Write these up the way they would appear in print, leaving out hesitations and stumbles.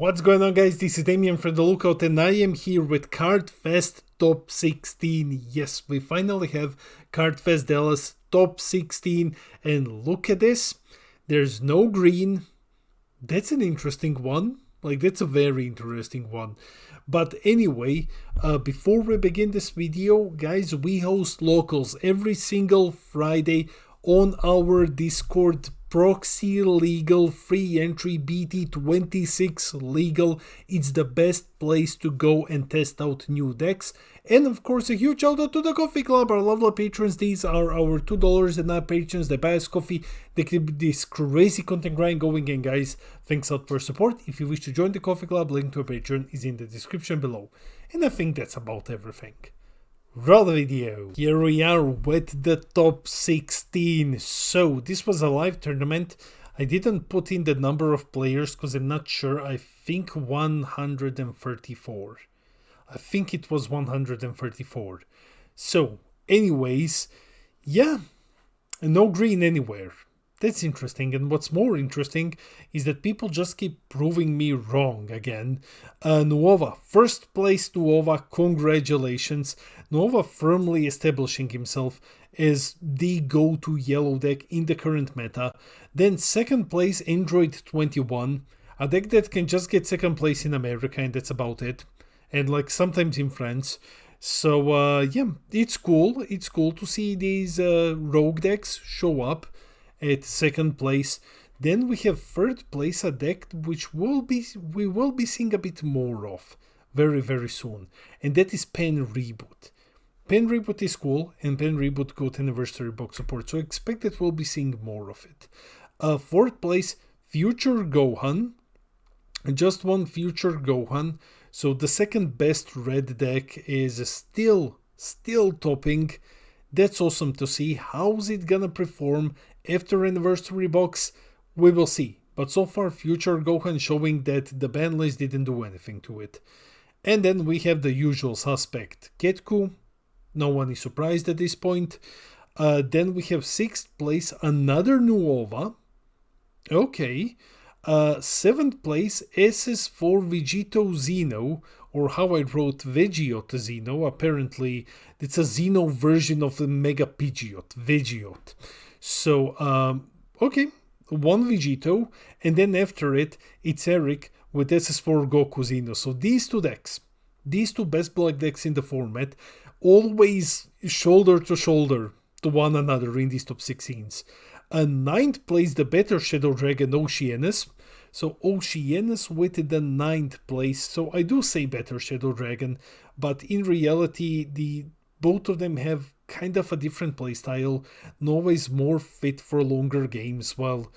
What's going on, guys? This is Damien from The Lookout, and I am here with CardFest Top 16. Yes, we finally have CardFest Dallas Top 16, and look at this. There's no green. That's an interesting one. That's a very interesting one. But anyway, before we begin this video, guys, we host locals every single Friday on our Discord. Proxy legal, free entry, BT26 legal. It's the best place to go and test out new decks. And of course, a huge shout out to the Coffee Club, our lovely patrons. These are our $2 and up patrons. They buy us coffee. They keep this crazy content grind going. And guys, thanks a lot for support. If you wish to join the Coffee Club, link to a Patreon is in the description below. And I think that's about everything. Roll the video. Here we are with the top 16. So this was a live tournament. I didn't put in the number of players because I'm not sure. I think 134. I think it was 134. So anyways, yeah, no green anywhere. That's interesting, and what's more interesting is that people just keep proving me wrong again. Nuova, first place Nuova, congratulations. Nuova firmly establishing himself as the go-to yellow deck in the current meta. Then second place Android 21, a deck that can just get second place in America, and that's about it. And sometimes in France. So yeah, it's cool. It's cool to see these rogue decks show up at second place. Then we have third place, a deck which we will be seeing a bit more of very soon, and that is Pen Reboot. Pen Reboot is cool, and Pen Reboot got anniversary box support, so I expect that we'll be seeing more of it. Fourth place, Future Gohan, just one Future Gohan. So the second best red deck is still topping. That's awesome to see. How's it gonna perform after anniversary box? We will see. But so far, Future Gohan showing that the ban list didn't do anything to it. And then we have the usual suspect, Ketku. No one is surprised at this point. Then we have sixth place, another Nuova. Okay. Seventh place, SS4 Vegito Xeno, or how I wrote Vegiot Xeno. Apparently, it's a Xeno version of the Mega Pidgeot, Vegiot. So, okay, one Vegito, and then after it, it's Eric with SS4 Goku Xeno. So these two decks, these two best black decks in the format, always shoulder to shoulder to one another in these top 16s. Ninth place, the better Shadow Dragon Oceanus. So Oceanus with the ninth place. So I do say better Shadow Dragon, but in reality, both of them have kind of a different playstyle. Nova is more fit for longer games, while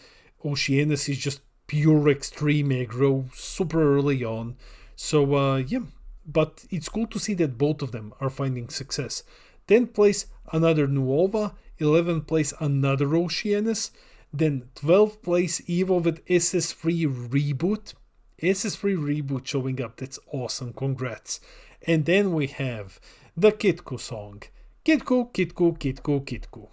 Oceanus is just pure extreme aggro, super early on. So yeah, but it's cool to see that both of them are finding success. 10th place, another Nuova. 11th place, another Oceanus. Then 12th place, Evo with SS3 Reboot. SS3 Reboot showing up. That's awesome. Congrats. And then we have the Kitku song. Kitku, Kitku, Kitku, Kitku.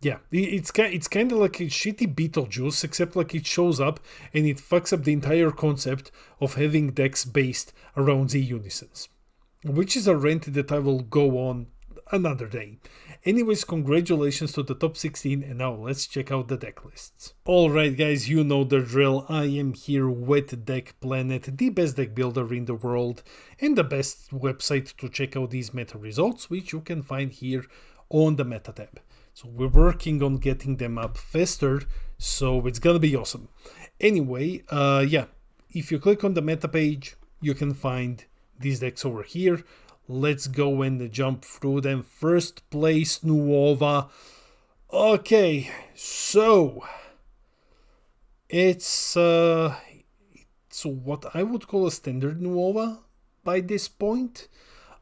Yeah, it's kind of like a shitty Beetlejuice, except it shows up and it fucks up the entire concept of having decks based around the unisons, which is a rant that I will go on another day. Anyways, congratulations to the top 16, and now let's check out the deck lists. Alright guys, you know the drill. I am here with Deck Planet, the best deck builder in the world, and the best website to check out these meta results, which you can find here on the meta tab. So we're working on getting them up faster, so it's gonna be awesome. Anyway, yeah, if you click on the meta page, you can find these decks over here. Let's go and jump through them. First place, Nuova. Okay, so it's what I would call a standard Nuova by this point.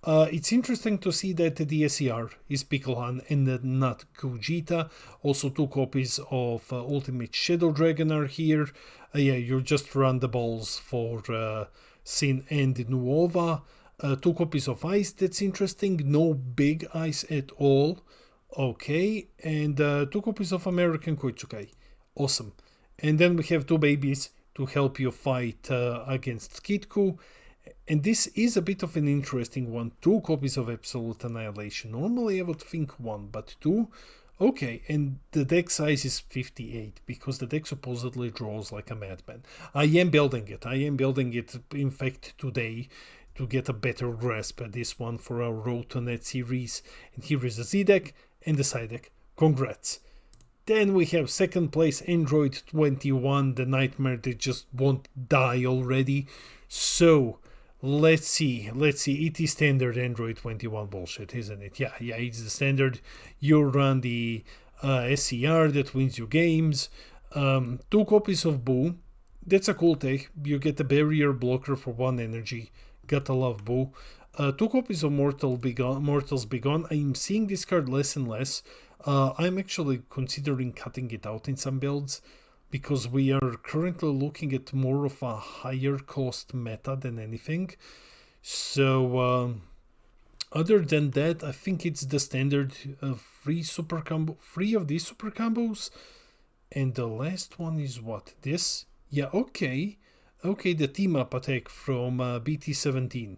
It's interesting to see that the SCR is Picklehan and not Gogeta. Also, 2 copies of Ultimate Shadow Dragon are here. Yeah, you just run the balls for Sin and Nuova. 2 copies of Ice, that's interesting. No big Ice at all. Okay, and 2 copies of American Koitsukai. Awesome. And then we have 2 babies, to help you fight against Kitku. And this is a bit of an interesting one. 2 copies of Absolute Annihilation. Normally I would think 1, but 2? Okay, and the deck size is 58, because the deck supposedly draws like a madman. I am building it, in fact, today, to get a better grasp at this one for our Road to Net series. And here is the Z deck and the side deck. Congrats! Then we have second place Android 21, the nightmare that just won't die already. So let's see. It is standard Android 21 bullshit, isn't it? Yeah, it's the standard. You run the SCR that wins you games. 2 copies of Boo. That's a cool tech. You get a barrier blocker for 1 energy. Gotta love Boo. 2 copies of Mortals Begone. I'm seeing this card less and less. I'm actually considering cutting it out in some builds, because we are currently looking at more of a higher cost meta than anything. So other than that, I think it's the standard free of these super combos. And the last one is what? This? Yeah, okay, the team up attack from BT17.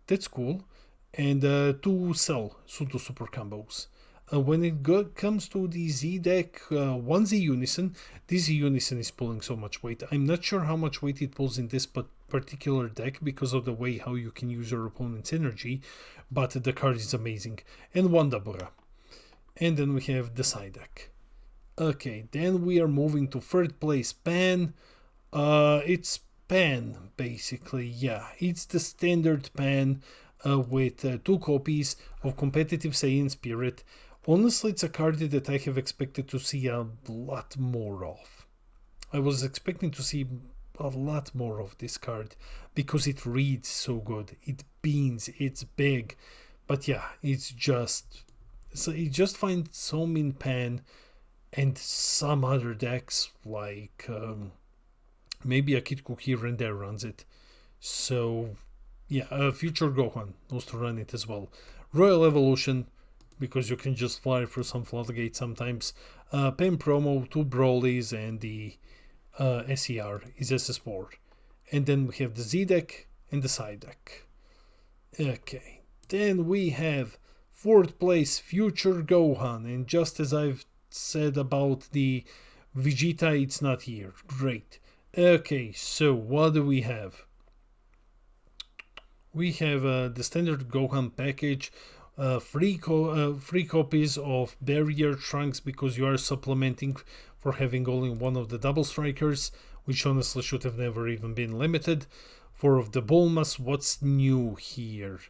That's cool. And 2 sell pseudo super combos. When it comes to the Z deck, 1 Z Unison, this Z Unison is pulling so much weight. I'm not sure how much weight it pulls in this particular deck because of the way how you can use your opponent's energy, but the card is amazing. And 1 Dabura. And then we have the side deck. Okay, then we are moving to third place Pan. It's Pan, basically, yeah. It's the standard Pan with 2 copies of Competitive Saiyan Spirit. Honestly, it's a card that I have expected to see a lot more of. I was expecting to see a lot more of this card because it reads so good. It beans, it's big. But yeah, it just finds some in Pan and some other decks like maybe a Kitku here and there runs it. So yeah, Future Gohan knows to run it as well. Royal Evolution, because you can just fly through some floodgates sometimes. Pen Promo, 2 Broly's, and the SER is SS4. And then we have the Z deck and the side deck. Okay, then we have 4th place Future Gohan, and just as I've said about the Vegeta, it's not here. Great. Okay, so what do we have? We have the standard Gohan package, 3 copies of Barrier Trunks because you are supplementing for having only 1 of the double strikers, which honestly should have never even been limited. 4 of the Bulmas. What's new here?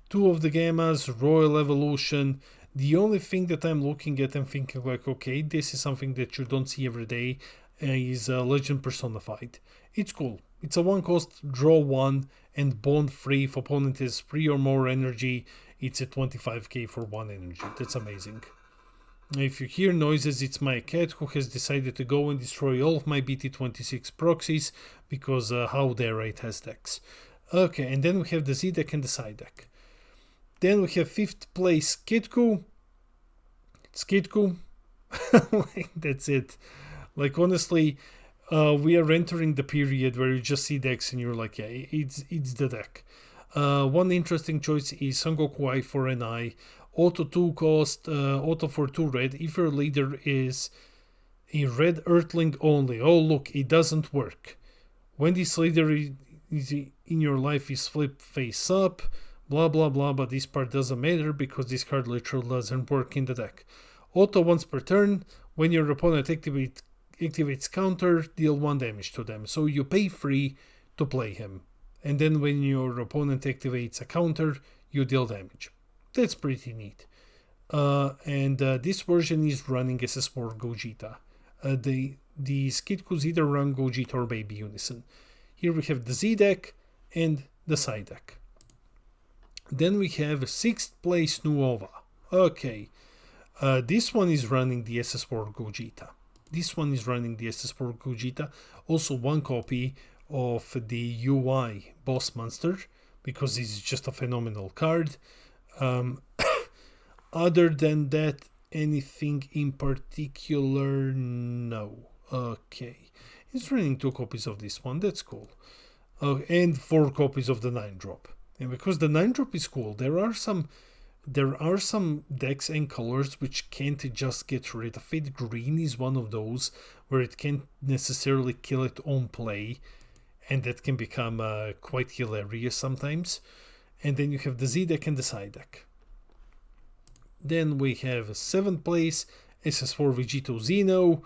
2 of the Gammas, Royal Evolution. The only thing that I'm looking at and thinking like, okay, this is something that you don't see every day, is Legend Personified. It's cool. It's a 1 cost, draw 1, and bond free. If opponent has 3 or more energy, it's at 25k for 1 energy. That's amazing. If you hear noises, it's my cat who has decided to go and destroy all of my BT26 proxies, because how dare it has decks. Okay, and then we have the Z deck and the side deck. Then we have 5th place Kitku. It's Kitku. That's it. Like, honestly, we are entering the period where you just see decks and you're like, yeah, it's the deck. 1 interesting choice is Son Goku I for an I. Auto 2 cost, auto for 2 red. If your leader is a red Earthling only. Oh, look, it doesn't work. When this leader is in your life is flip face up, blah blah blah, but this part doesn't matter because this card literally doesn't work in the deck. Auto once per turn. When your opponent activates counter, deal 1 damage to them. So you pay 3 to play him. And then when your opponent activates a counter, you deal damage. That's pretty neat. And this version is running SS4 Gogeta. The Skitkus either run Gogeta or Baby Unison. Here we have the Z deck and the side deck. Then we have 6th place Nuova. Okay. This one is running the SS4 Gogeta. Also 1 copy of the UI Boss Monster, because it's just a phenomenal card. Other than that, anything in particular? No. Okay. He's running 2 copies of this one. That's cool. And 4 copies of the 9-drop. And because the 9-drop is cool, there are some decks and colors which can't just get rid of it. Green is one of those where it can't necessarily kill it on play, and that can become quite hilarious sometimes. And then you have the Z deck and the side deck. Then we have 7th place, SS4 Vegito Xeno.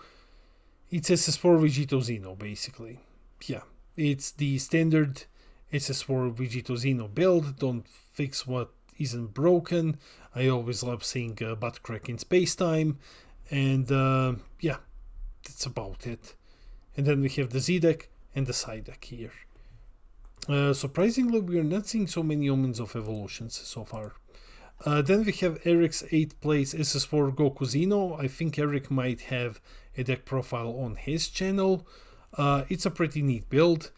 It's SS4 Vegito Xeno, basically. Yeah, it's the standard SS4 Vegito Xeno build. Don't fix what isn't broken. I always love seeing butt crack in space-time. And yeah, that's about it. And then we have the Z deck and the side deck here. Surprisingly, we are not seeing so many Omens of Evolutions so far. Then we have Eric's 8th place SS4 Goku Xeno. I think Eric might have a deck profile on his channel. It's a pretty neat build.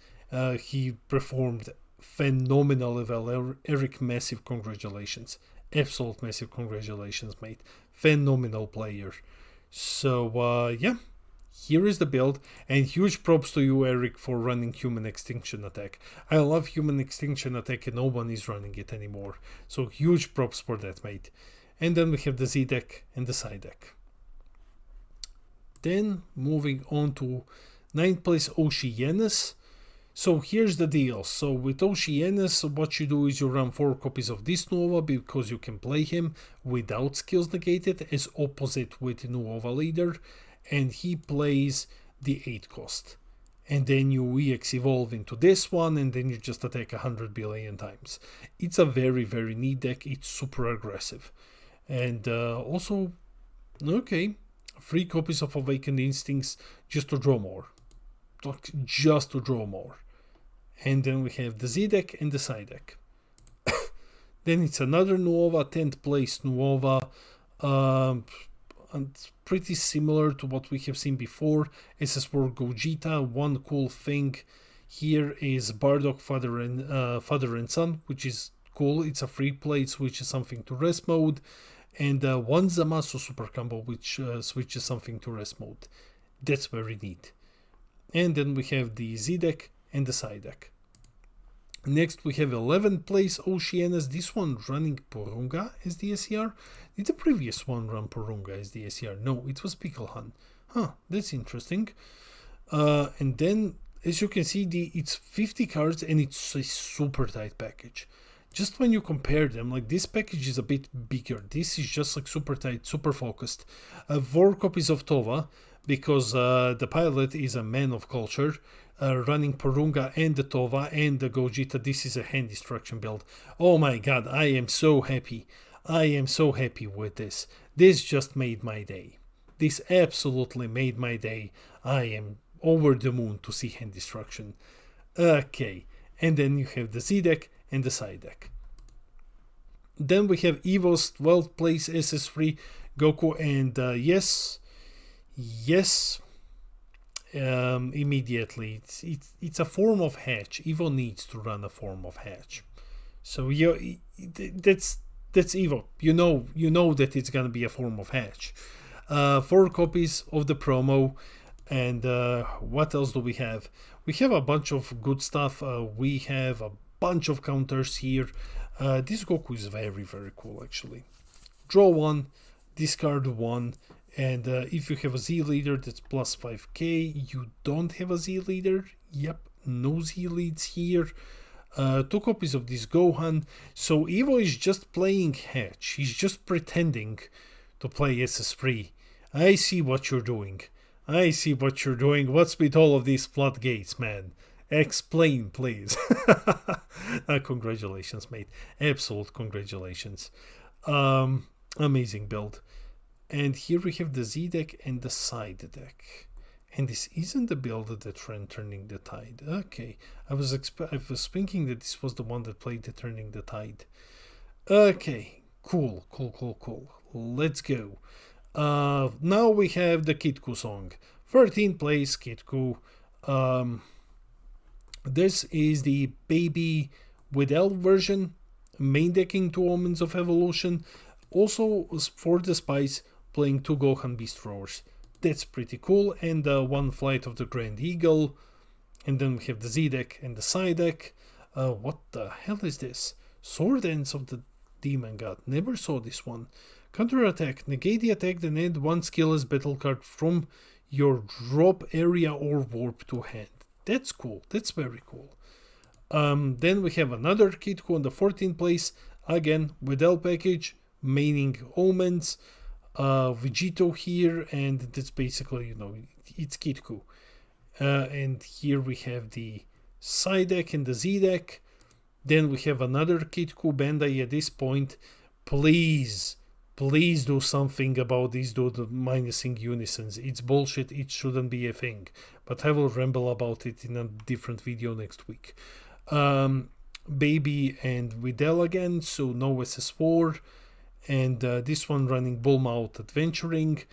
He performed phenomenally well. Eric, massive congratulations. Absolute massive congratulations, mate. Phenomenal player. So, yeah. Here is the build, and huge props to you, Eric, for running Human Extinction Attack. I love Human Extinction Attack and no one is running it anymore. So huge props for that, mate. And then we have the Z deck and the side deck. Then moving on to 9th place Oceanus. So here's the deal. So with Oceanus, what you do is you run 4 copies of this Nova because you can play him without skills negated, as opposite with Nova Leader. And he plays the 8 cost. And then you EX evolve into this one, and then you just attack 100 billion times. It's a very, very neat deck. It's super aggressive. And also, okay, 3 copies of Awakened Instincts just to draw more. Just to draw more. And then we have the Z deck and the side deck. Then it's another Nuova, 10th place Nuova. And pretty similar to what we have seen before. SS4 Gogeta. One cool thing here is Bardock Father and Son, which is cool. It's a free play, it switches something to rest mode. And one Zamasu super combo, which switches something to rest mode. That's very neat. And then we have the Z deck and the side deck. Next we have 11th place Oceanus, this one running Porunga as the SCR. Did the previous one run Porunga as the SCR? No, it was Picklehan. Huh, that's interesting. And then, as you can see, it's 50 cards and it's a super tight package. Just when you compare them, like this package is a bit bigger. This is just like super tight, super focused. 4 copies of Tova, because the pilot is a man of culture. Running Porunga and the Tova and the Gogeta. This is a hand destruction build. Oh my god, I am so happy. I am so happy with this. This just made my day. This absolutely made my day. I am over the moon to see hand destruction. Okay, and then you have the Z deck and the side deck. Then we have Evo's 12th place SS3 Goku, and yes, immediately it's a form of hatch. Evo needs to run a form of hatch. So yeah, that's Evo. You know that it's gonna be a form of hatch. 4 copies of the promo, and what else do we have? We have a bunch of good stuff. We have a bunch of counters here. This Goku is very, very cool actually. Draw 1, discard 1. And if you have a Z leader, that's plus 5k. You don't have a Z leader. Yep, no Z leads here. 2 copies of this Gohan. So Evo is just playing hatch. He's just pretending to play SS3. I see what you're doing. I see what you're doing. What's with all of these floodgates, man? Explain, please. Congratulations, mate. Absolute congratulations. Amazing build. And here we have the Z deck and the side deck. And this isn't the build that ran Turning the Tide. Okay, I was thinking that this was the one that played the Turning the Tide. Okay, cool. Let's go. Now we have the Kitku song. 13th place Kitku. This is the Baby with L version. Main decking 2 Omens of Evolution. Also for the Spice, playing 2 Gohan Beast Throwers. That's pretty cool. And one Flight of the Grand Eagle. And then we have the Z deck and the side deck. What the hell is this? Sword Ends of the Demon God. Never saw this one. Counter attack. Negate the attack, then add one skillless battle card from your drop area or warp to hand. That's cool. That's very cool. Then we have another Kitku on the 14th place. Again, Wedel package, maining Omens, Vegito here, and that's basically, it's Kitku. And here we have the side deck and the Z deck. Then we have another Kitku Bandai at this point. Please do something about these minusing unisons. It's bullshit, it shouldn't be a thing. But I will ramble about it in a different video next week. Baby and Videl again, so no SS4. And this one running Bullmouth Adventuring.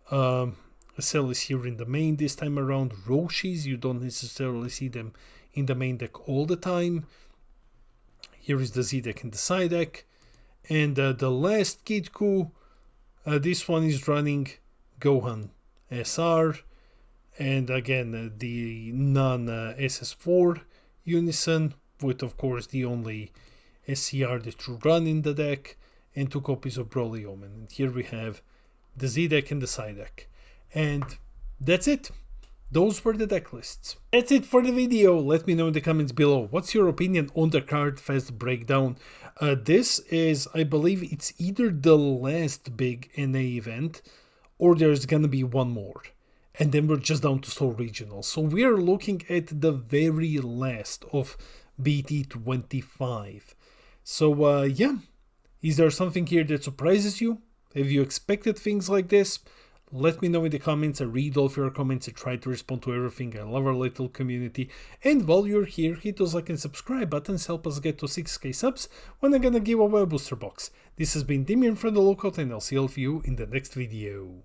Cell is here in the main this time around. Roshis, you don't necessarily see them in the main deck all the time. Here is the Z deck and the side deck. And the last Kitku, this one is running Gohan SR. And again, the non-SS4 Unison, with of course the only SCR that you run in the deck. And 2 copies of Broly Omen. And here we have the Z deck and the side deck. And that's it. Those were the deck lists. That's it for the video. Let me know in the comments below. What's your opinion on the card fest breakdown? This is, I believe it's either the last big NA event or there's gonna be one more. And then we're just down to Seoul Regional. So we're looking at the very last of BT25. So yeah. Is there something here that surprises you? Have you expected things like this? Let me know in the comments. I read all of your comments. I try to respond to everything. I love our little community. And while you're here, hit those like and subscribe buttons. Help us get to 6k subs when I'm gonna give away a booster box. This has been Dimian from the Lookout, and I'll see all of you in the next video.